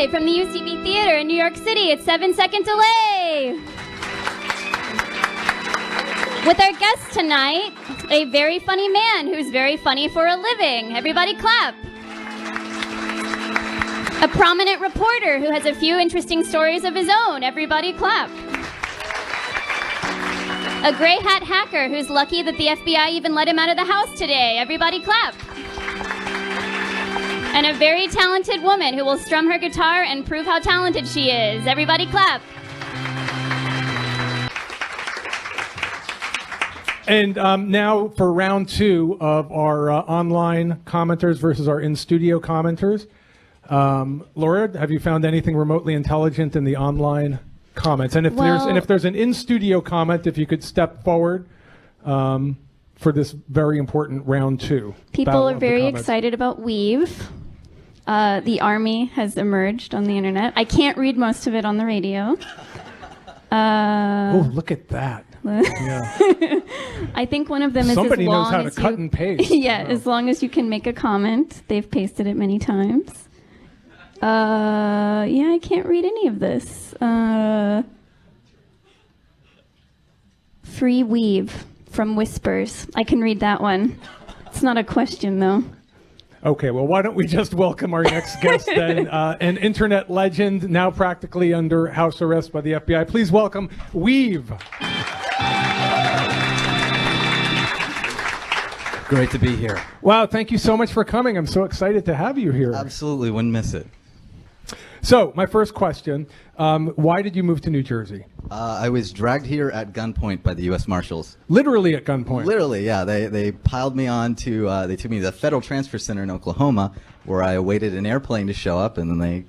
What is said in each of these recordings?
Live from the UCB Theater in New York City. It's 7-Second Delay. With our guest tonight, a very funny man who's very funny for a living. Everybody clap. A prominent reporter who has a few interesting stories of his own. Everybody clap. A gray hat hacker who's lucky that the FBI even let him out of the house today. Everybody clap. And a very talented woman who will strum her guitar and prove how talented she is. Everybody clap. And now for round two of our online commenters versus our in-studio commenters. Laura, have you found anything remotely intelligent in the online comments? And if there's an in-studio comment, if you could step forward for this very important round two. People are very excited about weev. The army has emerged on the internet. I can't read most of it on the radio. Oh, look at that. Yeah. I think one of them is somebody as long knows how to as cut and paste. Yeah, as long as you can make a comment. They've pasted it many times. Yeah, I can't read any of this. Free weave from Whispers. I can read that one. It's not a question, though. Okay, well, why don't we just welcome our next guest then, an internet legend, now practically under house arrest by the FBI. Please welcome weev. Great to be here. Wow, thank you so much for coming. I'm so excited to have you here. Absolutely, wouldn't miss it. So, my first question, why did you move to New Jersey? I was dragged here at gunpoint by the U.S. Marshals. Literally at gunpoint? Literally, yeah. They piled me on to, they took me to the Federal Transfer Center in Oklahoma, where I awaited an airplane to show up, and then they,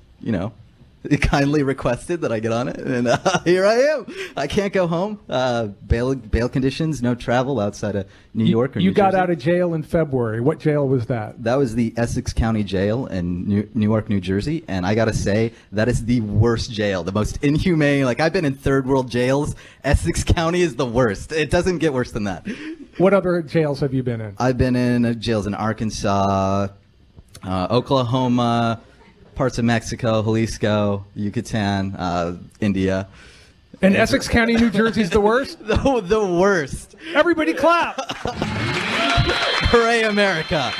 they kindly requested that I get on it, and here I am. I can't go home. Bail conditions, no travel outside of New York or New Jersey. You got out of jail in February. What jail was that? That was the Essex County Jail in Newark, New Jersey, and I gotta say, that is the worst jail, the most inhumane. Like, I've been in third world jails. Essex County is the worst. It doesn't get worse than that. What other jails have you been in? I've been in jails in Arkansas, Oklahoma, parts of Mexico, Jalisco, Yucatan, India. And Essex County, New Jersey's the worst? The worst. Everybody clap. Hooray, America.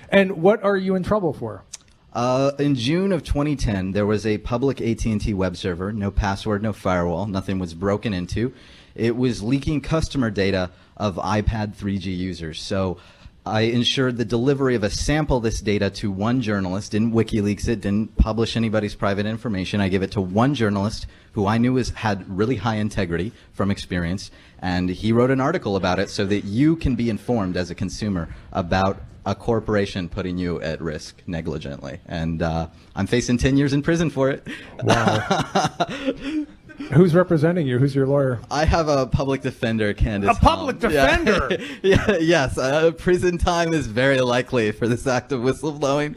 And what are you in trouble for? In June of 2010, there was a public AT&T web server, no password, no firewall, nothing was broken into. It was leaking customer data of iPad 3G users. So I ensured the delivery of a sample of this data to one journalist, didn't WikiLeaks it, didn't publish anybody's private information. I gave it to one journalist who I knew had really high integrity from experience, and he wrote an article about it so that you can be informed as a consumer about a corporation putting you at risk negligently. And I'm facing 10 years in prison for it. Wow. Who's representing you? Who's your lawyer? I have a public defender, Candace. A public defender? Yeah, yes. Prison time is very likely for this act of whistleblowing.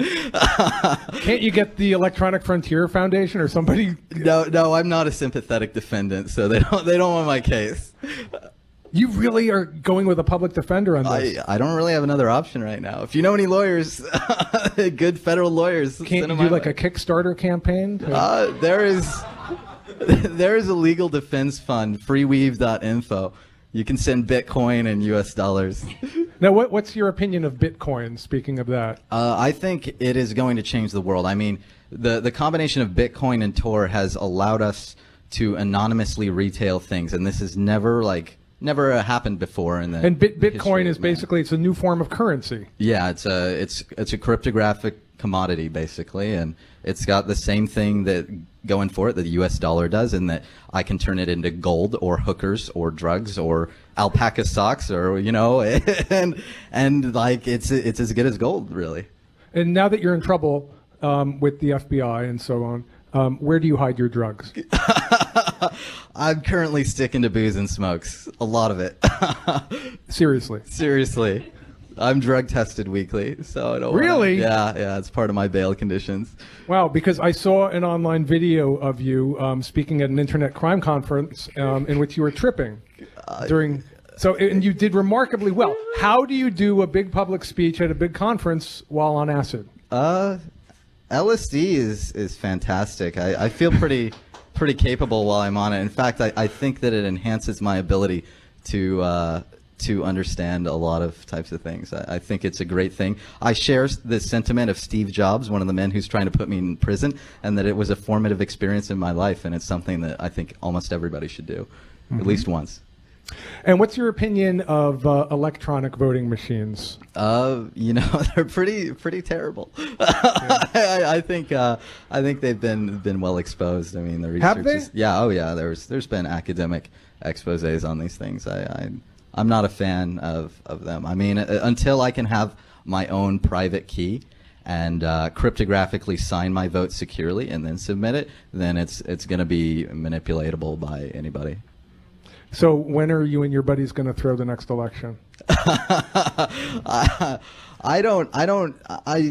Can't you get the Electronic Frontier Foundation or somebody? No, I'm not a sympathetic defendant, so they don't want my case. You really are going with a public defender on this? I don't really have another option right now. If you know any lawyers, good federal lawyers, can't you do like a Kickstarter campaign? There is a legal defense fund, freeweave.info. You can send Bitcoin and US dollars. Now, what's your opinion of Bitcoin, speaking of that? I think it is going to change the world. I mean, the combination of Bitcoin and Tor has allowed us to anonymously retail things, and this has never happened before. And Bitcoin is basically, it's a new form of currency. Yeah, it's a cryptographic commodity, basically, and it's got the same thing that going for it that the US dollar does, and that I can turn it into gold or hookers or drugs or alpaca socks or and like it's as good as gold, really. And now that you're in trouble with the FBI and so on, where do you hide your drugs? I'm currently sticking to booze and smokes, a lot of it. Seriously. I'm drug tested weekly, so I don't Really? Yeah, it's part of my bail conditions. Wow, because I saw an online video of you speaking at an internet crime conference in which you were tripping during. And you did remarkably well. How do you do a big public speech at a big conference while on acid? LSD is fantastic. I feel pretty capable while I'm on it. In fact, I think that it enhances my ability to understand a lot of types of things. I think it's a great thing. I share the sentiment of Steve Jobs, one of the men who's trying to put me in prison, and that it was a formative experience in my life, and it's something that I think almost everybody should do, at least once. And what's your opinion of electronic voting machines? They're pretty terrible. Yeah. I think they've been well exposed. I mean, the research Have they? Yeah. There's been academic exposés on these things. I'm not a fan of them. I mean, until I can have my own private key and cryptographically sign my vote securely and then submit it, then it's going to be manipulatable by anybody. So when are you and your buddies going to throw the next election?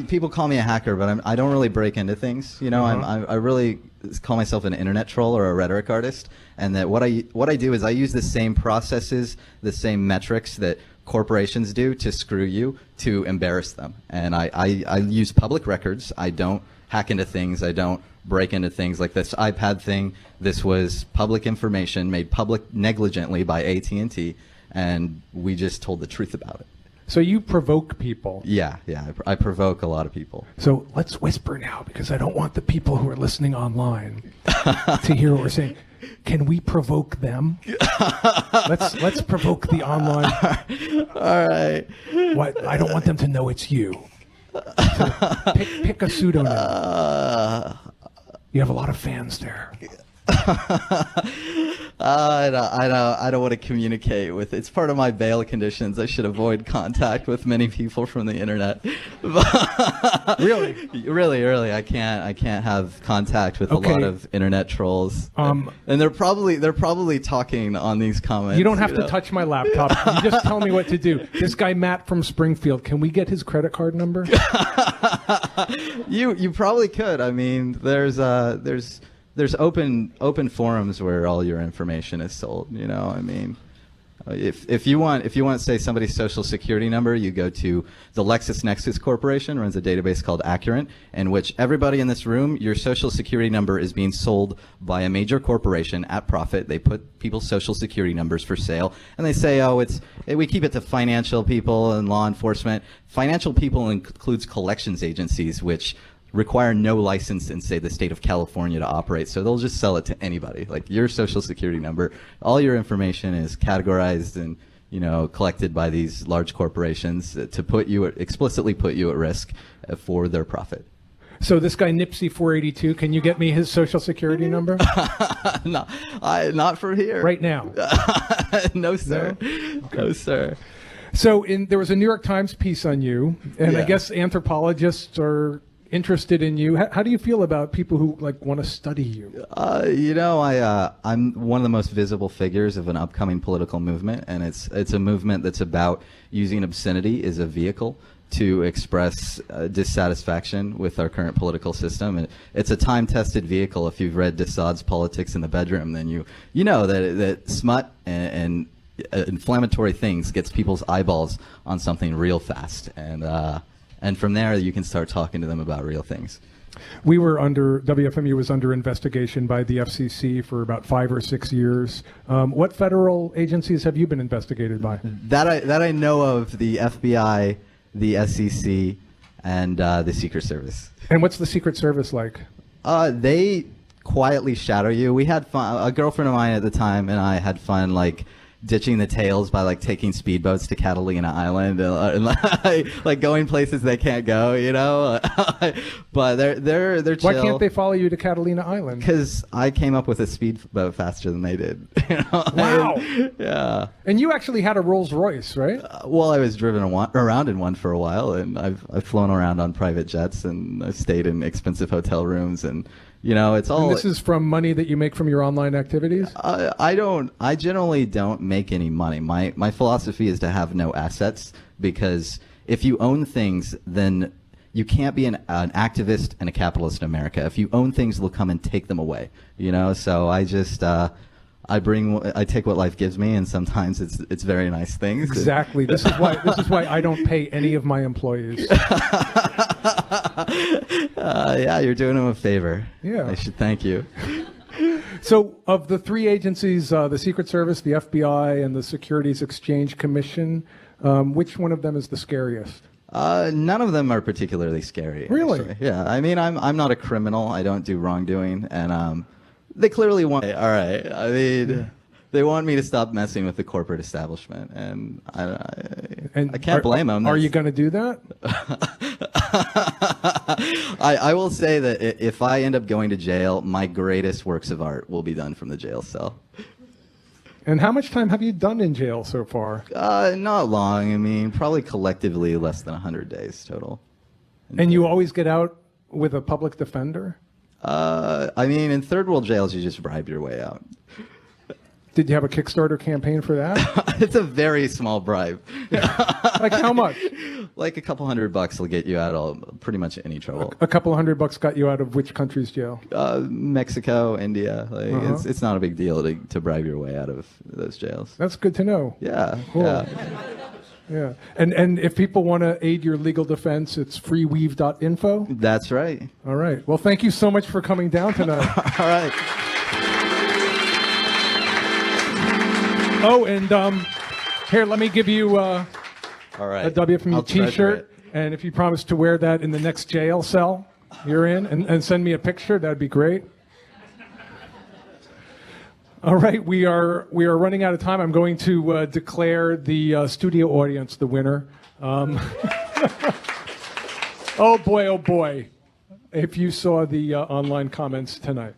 People call me a hacker, but I don't really break into things. You know, I really call myself an internet troll or a rhetoric artist. And that what I do is I use the same processes, the same metrics that corporations do to screw you, to embarrass them. And I use public records. I don't hack into things. I don't break into things like this iPad thing. This was public information made public negligently by AT&T, and we just told the truth about it. So you provoke people. Yeah, I provoke a lot of people. So let's whisper now, because I don't want the people who are listening online to hear what we're saying. Can we provoke them? Let's provoke the online. All right. What? I don't want them to know it's you. So pick a pseudonym. You have a lot of fans there. I don't want to communicate with. It's part of my bail conditions. I should avoid contact with many people from the internet. Really, I can't have contact with a lot of internet trolls. And they're probably talking on these comments. You don't have to touch my laptop. You just tell me what to do. This guy Matt from Springfield, can we get his credit card number? You probably could. I mean, there's open forums where all your information is sold. You know, I mean, if you want to say somebody's social security number, you go to the LexisNexis Corporation, runs a database called Accurate, in which everybody in this room, your social security number is being sold by a major corporation at profit. They put people's social security numbers for sale, and they say, we keep it to financial people and law enforcement. Financial people includes collections agencies, which require no license in, say, the state of California to operate. So they'll just sell it to anybody. Like your social security number, all your information is categorized and, collected by these large corporations to explicitly put you at risk for their profit. So this guy Nipsey 482, can you get me his social security number? No, not for here. Right now? No, sir. No, sir. So there was a New York Times piece on you, and Yeah. I guess anthropologists are interested in you. How do you feel about people who want to study you? I'm one of the most visible figures of an upcoming political movement, and it's a movement that's about using obscenity as a vehicle to express dissatisfaction with our current political system. And it's a time-tested vehicle. If you've read Desaad's Politics in the Bedroom, then you know that smut and inflammatory things gets people's eyeballs on something real fast, and from there you can start talking to them about real things. WFMU was under investigation by the FCC for about 5 or 6 years. What federal agencies have you been investigated by? That I know of: the FBI, the SEC, and the Secret Service. And what's the Secret Service like? They quietly shadow you. We had fun. A girlfriend of mine at the time and I had fun, ditching the tails by taking speedboats to Catalina Island and going places they can't go, but they're chill. Why can't they follow you to Catalina Island? Because I came up with a speedboat faster than they did. Wow. Yeah. And you actually had a Rolls Royce, right? Well, I was driven around in one for a while, and I've flown around on private jets, and I've stayed in expensive hotel rooms, and it's all. And this is from money that you make from your online activities? I generally don't make any money. My philosophy is to have no assets, because if you own things, then you can't be an activist and a capitalist in America. If you own things, they'll come and take them away. So I just I take what life gives me, and sometimes it's very nice things. Exactly. This is why I don't pay any of my employees. Yeah, you're doing him a favor. Yeah. I should thank you. So, of the three agencies, the Secret Service, the FBI, and the Securities Exchange Commission, which one of them is the scariest? None of them are particularly scary. Really? Actually. Yeah. I mean, I'm not a criminal. I don't do wrongdoing, and they clearly want. All right. I mean, they want me to stop messing with the corporate establishment, and I can't blame them. Are you going to do that? I will say that if I end up going to jail, my greatest works of art will be done from the jail cell. And how much time have you done in jail so far? Not long. I mean, probably collectively less than 100 days total. And you always get out with a public defender? I mean, in third world jails, you just bribe your way out. Did you have a Kickstarter campaign for that? It's a very small bribe. Like how much? Like a couple $100 will get you out of pretty much any trouble. A couple $100 got you out of which country's jail? Mexico, India. Like it's not a big deal to bribe your way out of those jails. That's good to know. Yeah. Cool. Yeah. Yeah. And if people want to aid your legal defense, it's freeweev.info? That's right. All right. Well, thank you so much for coming down tonight. All right. Oh, and here, let me give you All right. a WFMU I'll treasure T-shirt. it. And if you promise to wear that in the next jail cell you're in and send me a picture, that'd be great. All right, we are running out of time. I'm going to declare the studio audience the winner. Oh boy, if you saw the online comments tonight.